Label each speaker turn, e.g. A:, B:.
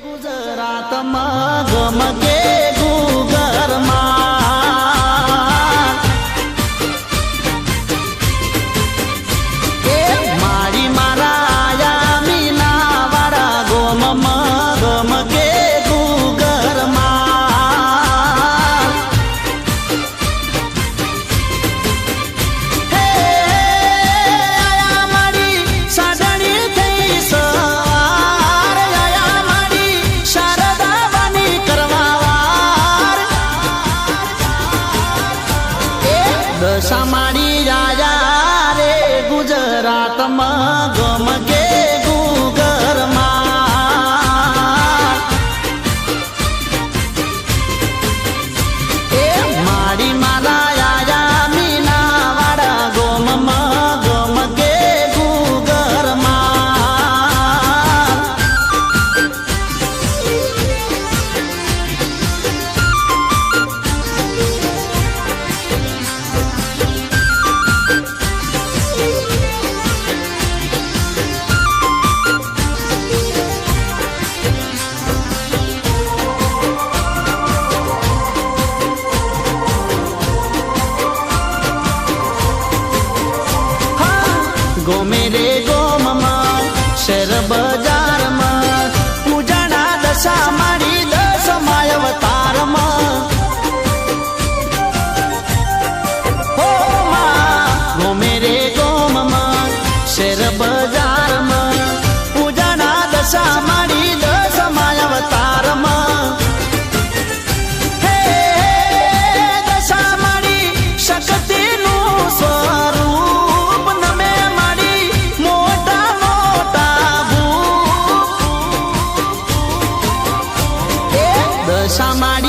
A: गुजरात मगे गुगर मारी मारा मीना वारा गोम मगे गुगर दशामाड़ी राजा रे गुजरात मगे गुगर मारी माला राजा मीना वाड़ा गोम मगे गुगर गोमे रे गोम शेर बजार पूजना दशा मारी दस मायवतार गोमे रे गोम शेर बजार पूजना दशा मारी दस मायवतार दशा मारी शक्ति नु स्वरूप नमे दशा माड़ी